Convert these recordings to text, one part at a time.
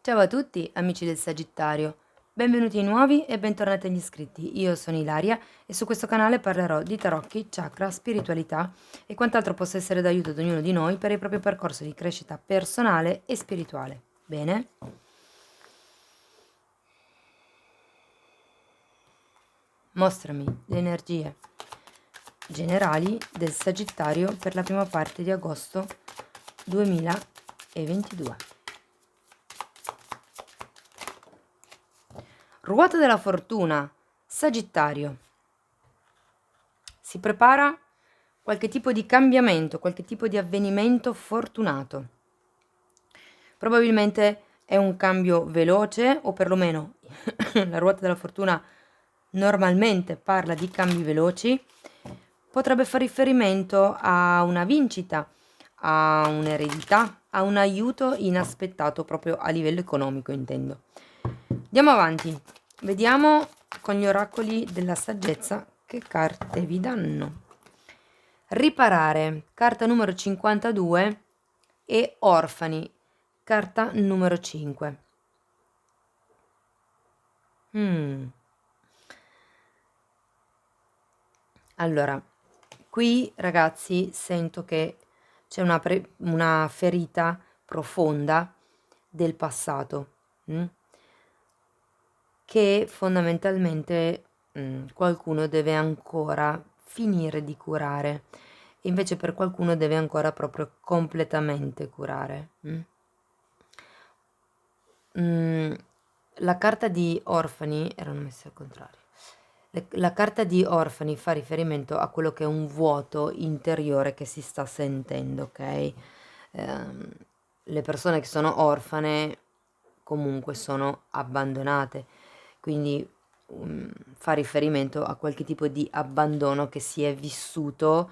Ciao a tutti, amici del Sagittario. Benvenuti ai nuovi e bentornati agli iscritti. Io sono Ilaria e su questo canale parlerò di tarocchi, chakra, spiritualità e quant'altro possa essere d'aiuto ad ognuno di noi per il proprio percorso di crescita personale e spirituale. Bene? Mostrami le energie generali del Sagittario per la prima parte di agosto 2022. Ruota della fortuna, Sagittario. Si prepara qualche tipo di cambiamento, qualche tipo di avvenimento fortunato. Probabilmente è un cambio veloce, o perlomeno la ruota della fortuna normalmente parla di cambi veloci. Potrebbe fare riferimento a una vincita, a un'eredità, a un aiuto inaspettato proprio a livello economico, intendo. Andiamo avanti, vediamo con gli oracoli della saggezza che carte vi danno. Riparare, carta numero 52, e orfani, carta numero 5. Allora, qui ragazzi sento che c'è una ferita profonda del passato, che fondamentalmente qualcuno deve ancora finire di curare, e invece per qualcuno deve ancora proprio completamente curare. La carta di orfani erano messe al contrario. La carta di orfani fa riferimento a quello che è un vuoto interiore che si sta sentendo, ok? Le persone che sono orfane comunque sono abbandonate, quindi fa riferimento a qualche tipo di abbandono che si è vissuto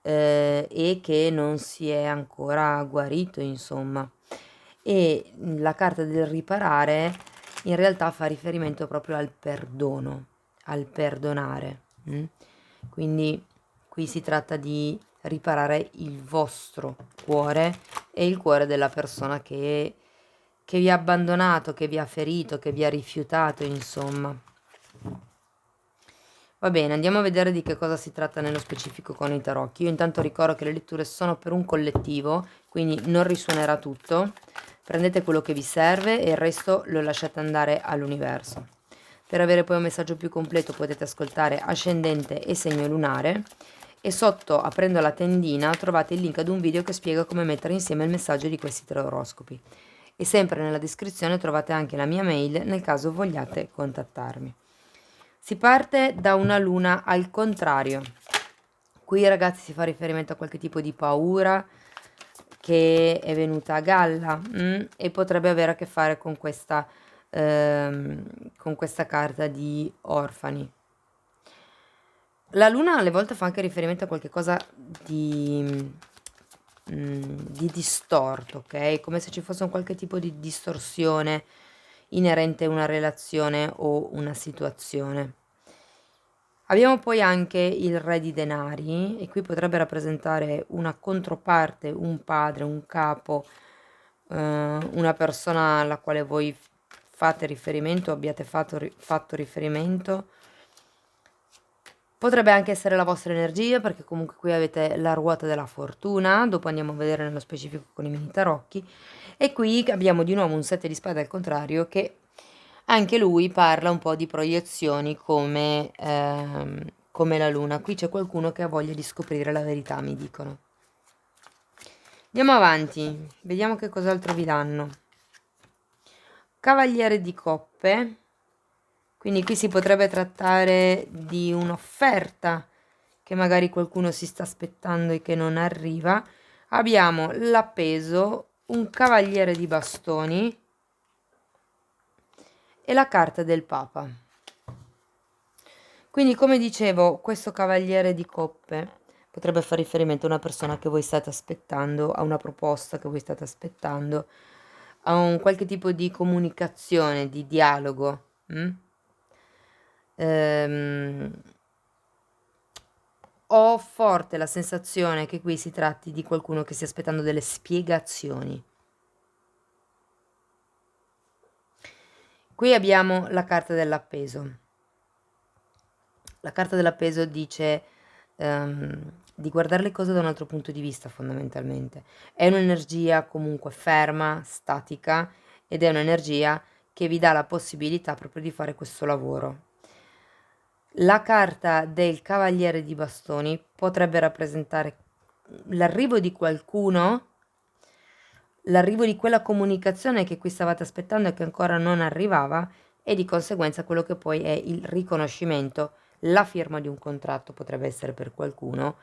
e che non si è ancora guarito, insomma. E la carta del riparare in realtà fa riferimento proprio al perdono, al perdonare. Quindi qui si tratta di riparare il vostro cuore e il cuore della persona che vi ha abbandonato, che vi ha ferito, che vi ha rifiutato, insomma. Va bene, andiamo a vedere di che cosa si tratta nello specifico con i tarocchi. Io intanto ricordo che le letture sono per un collettivo, quindi non risuonerà tutto. Prendete quello che vi serve e il resto lo lasciate andare all'universo. Per avere poi un messaggio più completo potete ascoltare ascendente e segno lunare, e sotto, aprendo la tendina, trovate il link ad un video che spiega come mettere insieme il messaggio di questi tre oroscopi. E sempre nella descrizione trovate anche la mia mail nel caso vogliate contattarmi. Si parte da una luna al contrario. Qui ragazzi si fa riferimento a qualche tipo di paura che è venuta a galla e potrebbe avere a che fare con questa carta di orfani. La luna alle volte fa anche riferimento a qualche cosa di distorto, ok? Come se ci fosse un qualche tipo di distorsione inerente a una relazione o una situazione. Abbiamo poi anche il re di denari, e qui potrebbe rappresentare una controparte, un padre, un capo, una persona alla quale voi fate riferimento, abbiate fatto riferimento. Potrebbe anche essere la vostra energia, perché comunque qui avete la ruota della fortuna. Dopo andiamo a vedere nello specifico con i mini tarocchi. E qui abbiamo di nuovo un 7 di spade al contrario, che anche lui parla un po' di proiezioni come la luna. Qui c'è qualcuno che ha voglia di scoprire la verità, mi dicono. Andiamo avanti, vediamo che cos'altro vi danno. Cavaliere di coppe. Quindi qui si potrebbe trattare di un'offerta che magari qualcuno si sta aspettando e che non arriva. Abbiamo l'appeso, un cavaliere di bastoni e la carta del Papa. Quindi, come dicevo, questo cavaliere di coppe potrebbe fare riferimento a una persona che voi state aspettando, a una proposta che voi state aspettando, a un qualche tipo di comunicazione, di dialogo. Ho forte la sensazione che qui si tratti di qualcuno che stia aspettando delle spiegazioni. Qui abbiamo la carta dell'appeso. La carta dell'appeso dice di guardare le cose da un altro punto di vista fondamentalmente. È un'energia comunque ferma, statica, ed è un'energia che vi dà la possibilità proprio di fare questo lavoro. La carta del Cavaliere di Bastoni potrebbe rappresentare l'arrivo di qualcuno, l'arrivo di quella comunicazione che qui stavate aspettando e che ancora non arrivava, e di conseguenza quello che poi è il riconoscimento, la firma di un contratto potrebbe essere per qualcuno,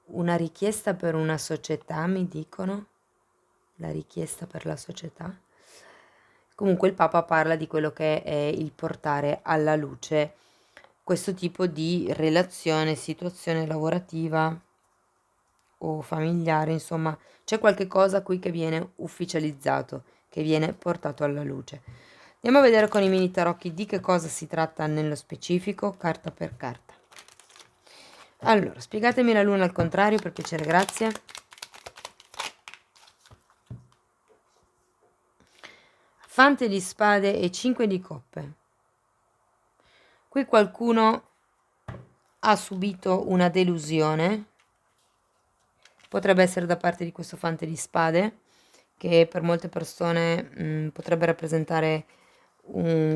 una richiesta per una società, mi dicono, la richiesta per la società. Comunque il Papa parla di quello che è il portare alla luce questo tipo di relazione, situazione lavorativa o familiare, insomma, c'è qualche cosa qui che viene ufficializzato, che viene portato alla luce. Andiamo a vedere con i mini tarocchi di che cosa si tratta nello specifico, carta per carta. Allora, spiegatemi la luna al contrario, per piacere, grazie. Fante di spade e 5 di coppe. Qui qualcuno ha subito una delusione, potrebbe essere da parte di questo fante di spade, che per molte persone potrebbe rappresentare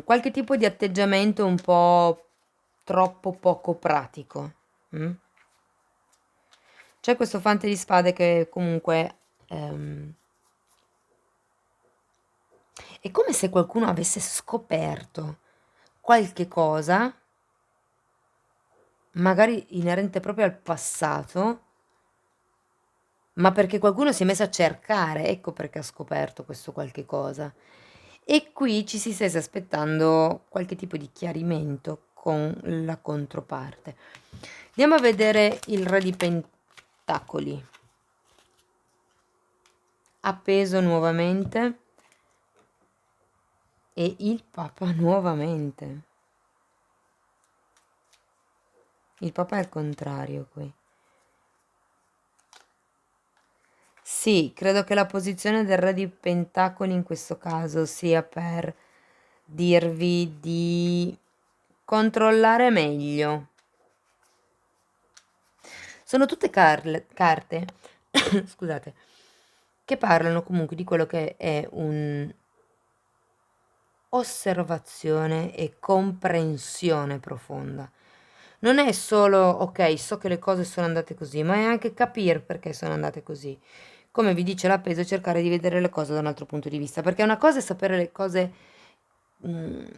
qualche tipo di atteggiamento un po' troppo poco pratico. C'è questo fante di spade che comunque è come se qualcuno avesse scoperto qualche cosa, magari inerente proprio al passato, ma perché qualcuno si è messo a cercare, ecco perché ha scoperto questo qualche cosa. E qui ci si stesse aspettando qualche tipo di chiarimento con la controparte. Andiamo a vedere il Re di Pentacoli. Appeso nuovamente. E il Papa nuovamente. Il Papa è al contrario qui. Sì, credo che la posizione del Re di Pentacoli in questo caso sia per dirvi di controllare meglio. Sono tutte carte, scusate, che parlano comunque di quello che è osservazione e comprensione profonda. Non è solo, ok, so che le cose sono andate così, ma è anche capire perché sono andate così. Come vi dice l'appeso, cercare di vedere le cose da un altro punto di vista, perché una cosa è sapere le cose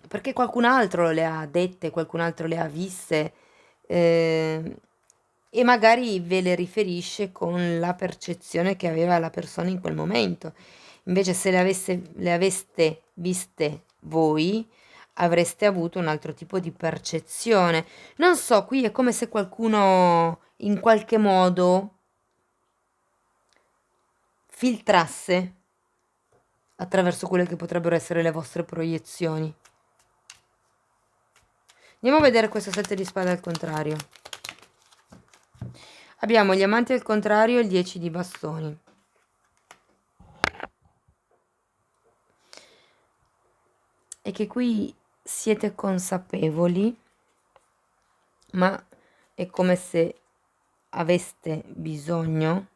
perché qualcun altro le ha dette, qualcun altro le ha viste, eh, e magari ve le riferisce con la percezione che aveva la persona in quel momento. Invece se le aveste viste voi, avreste avuto un altro tipo di percezione. Non so, qui è come se qualcuno in qualche modo filtrasse attraverso quelle che potrebbero essere le vostre proiezioni. Andiamo a vedere questo 7 di spade al contrario. Abbiamo gli amanti al contrario e il 10 di bastoni. E che qui siete consapevoli, ma è come se aveste bisogno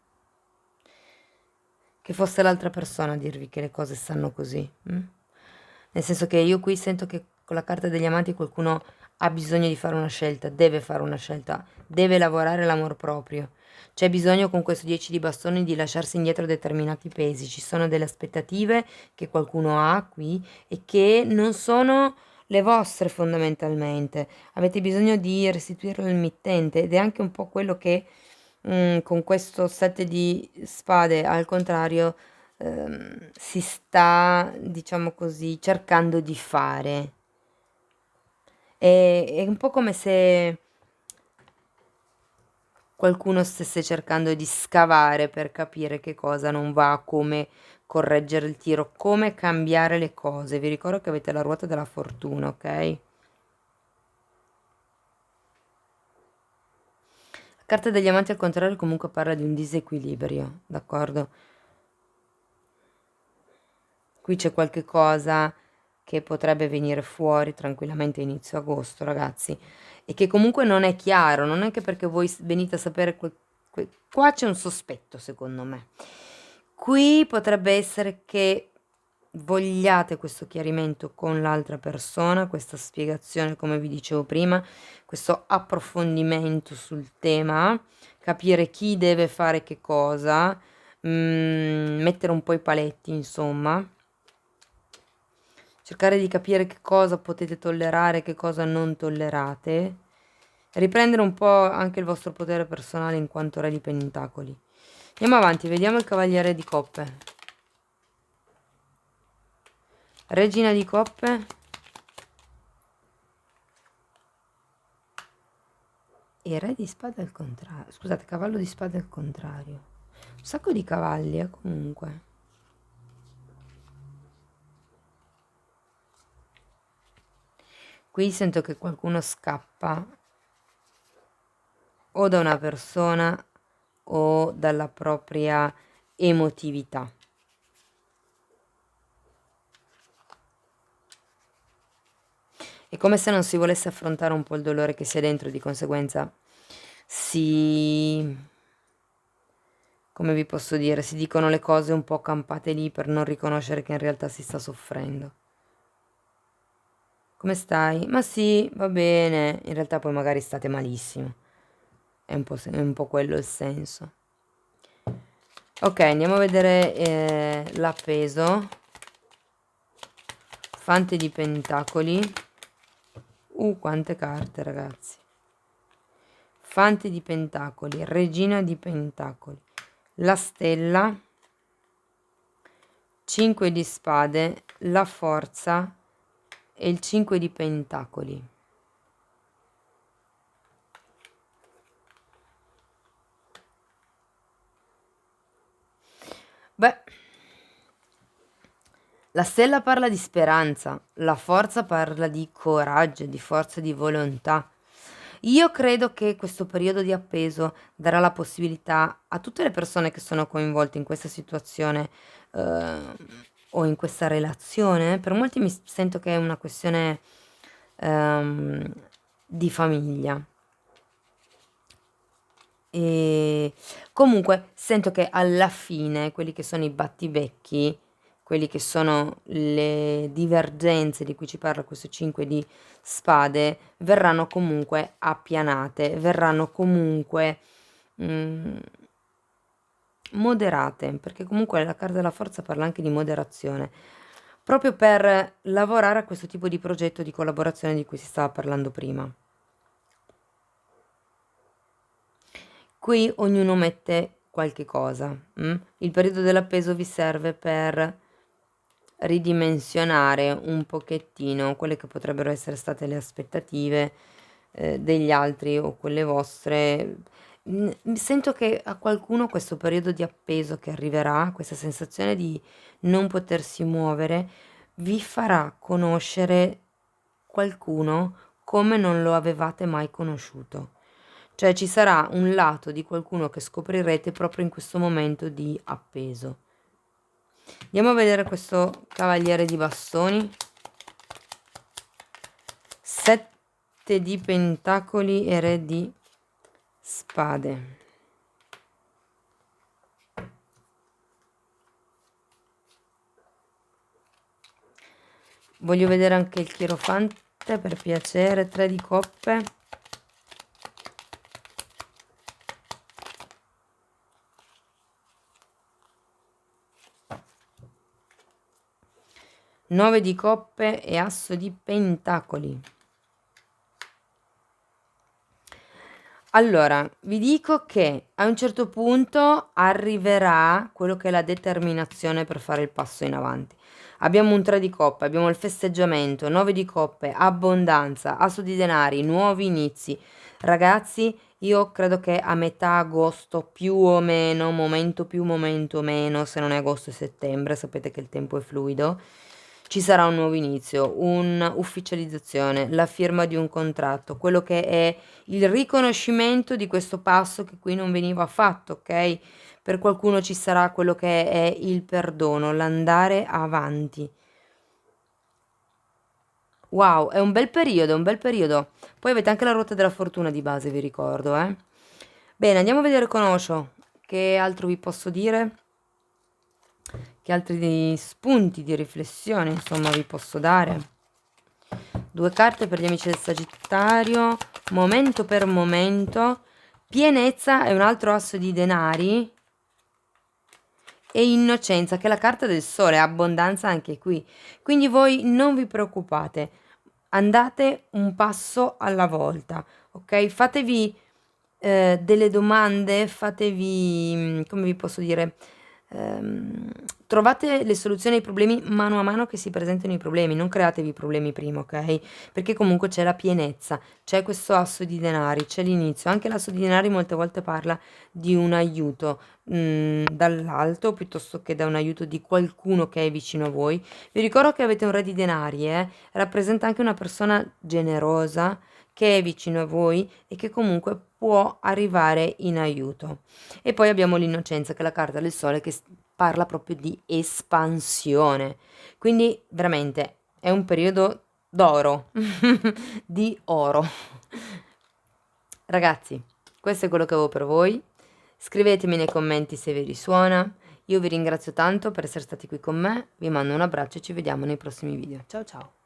che fosse l'altra persona a dirvi che le cose stanno così. Nel senso che io qui sento che con la carta degli amanti qualcuno ha bisogno di fare una scelta, deve fare una scelta, deve lavorare l'amor proprio. C'è bisogno con questo 10 di bastoni di lasciarsi indietro determinati pesi, ci sono delle aspettative che qualcuno ha qui e che non sono le vostre fondamentalmente. Avete bisogno di restituirle al mittente ed è anche un po' quello che con questo 7 di spade al contrario si sta, diciamo così, cercando di fare. È un po' come se qualcuno stesse cercando di scavare per capire che cosa non va, come correggere il tiro, come cambiare le cose. Vi ricordo che avete la ruota della fortuna, ok? La carta degli amanti al contrario comunque parla di un disequilibrio, d'accordo? Qui c'è qualche cosa che potrebbe venire fuori tranquillamente a inizio agosto, ragazzi, e che comunque non è chiaro, non è che perché voi venite a sapere qua c'è un sospetto, secondo me. Qui potrebbe essere che vogliate questo chiarimento con l'altra persona, questa spiegazione, come vi dicevo prima, questo approfondimento sul tema, capire chi deve fare che cosa, mettere un po' i paletti, insomma, cercare di capire che cosa potete tollerare, che cosa non tollerate, riprendere un po' anche il vostro potere personale in quanto re di pentacoli. Andiamo avanti, vediamo il cavaliere di coppe. Regina di coppe. E re di spade al contrario. Scusate, cavallo di spade al contrario. Un sacco di cavalli, comunque. Qui sento che qualcuno scappa o da una persona o dalla propria emotività. È come se non si volesse affrontare un po' il dolore che si è dentro, di conseguenza come vi posso dire, si dicono le cose un po' campate lì per non riconoscere che in realtà si sta soffrendo. Come stai? Ma sì, va bene. In realtà poi magari state malissimo. È un po' quello il senso. Ok, andiamo a vedere l'appeso. Fante di pentacoli. Quante carte, ragazzi. Fante di pentacoli, regina di pentacoli, la stella, 5 di spade, la forza e il 5 di pentacoli. Beh, la stella parla di speranza, la forza parla di coraggio, di forza di volontà. Io credo che questo periodo di appeso darà la possibilità a tutte le persone che sono coinvolte in questa situazione o in questa relazione. Per molti mi sento che è una questione di famiglia. E comunque sento che alla fine quelli che sono i battibecchi, quelli che sono le divergenze di cui ci parla questo 5 di spade, verranno comunque appianate, verranno comunque moderate, perché comunque la carta della forza parla anche di moderazione, proprio per lavorare a questo tipo di progetto di collaborazione di cui si stava parlando prima. Qui ognuno mette qualche cosa. Il periodo dell'appeso vi serve per ridimensionare un pochettino quelle che potrebbero essere state le aspettative degli altri o quelle vostre. Sento che a qualcuno questo periodo di appeso che arriverà, questa sensazione di non potersi muovere, vi farà conoscere qualcuno come non lo avevate mai conosciuto. Cioè ci sarà un lato di qualcuno che scoprirete proprio in questo momento di appeso. Andiamo a vedere questo cavaliere di bastoni. 7 di pentacoli e re di spade. Voglio vedere anche il chierofante, per piacere. 3 di coppe. Nove di coppe e asso di pentacoli. Allora, vi dico che a un certo punto arriverà quello che è la determinazione per fare il passo in avanti. Abbiamo un 3 di coppe, abbiamo il festeggiamento, 9 di coppe, abbondanza, asso di denari, nuovi inizi. Ragazzi, io credo che a metà agosto più o meno, momento più, momento meno, se non è agosto e settembre, sapete che il tempo è fluido, ci sarà un nuovo inizio, un'ufficializzazione, la firma di un contratto, quello che è il riconoscimento di questo passo che qui non veniva fatto, ok? Per qualcuno ci sarà quello che è il perdono, l'andare avanti. Wow, è un bel periodo, è un bel periodo. Poi avete anche la ruota della fortuna di base, vi ricordo, eh. Bene, andiamo a vedere con Osho. Che altro vi posso dire? Che altri spunti di riflessione, insomma, vi posso dare? Due carte per gli amici del Sagittario, momento per momento, pienezza è un altro asso di denari e innocenza, che è la carta del sole, abbondanza anche qui. Quindi voi non vi preoccupate, andate un passo alla volta, ok? Fatevi delle domande, fatevi, come vi posso dire, ehm, trovate le soluzioni ai problemi mano a mano che si presentano i problemi, non createvi problemi prima, ok? Perché comunque c'è la pienezza, c'è questo asso di denari, c'è l'inizio, anche l'asso di denari molte volte parla di un aiuto dall'alto piuttosto che da un aiuto di qualcuno che è vicino a voi. Vi ricordo che avete un re di denari, rappresenta anche una persona generosa che è vicino a voi e che comunque può arrivare in aiuto. E poi abbiamo l'innocenza, che è la carta del sole che parla proprio di espansione. Quindi veramente è un periodo d'oro, di oro. Ragazzi, questo è quello che avevo per voi. Scrivetemi nei commenti se vi risuona. Io vi ringrazio tanto per essere stati qui con me, vi mando un abbraccio e ci vediamo nei prossimi video. Ciao ciao!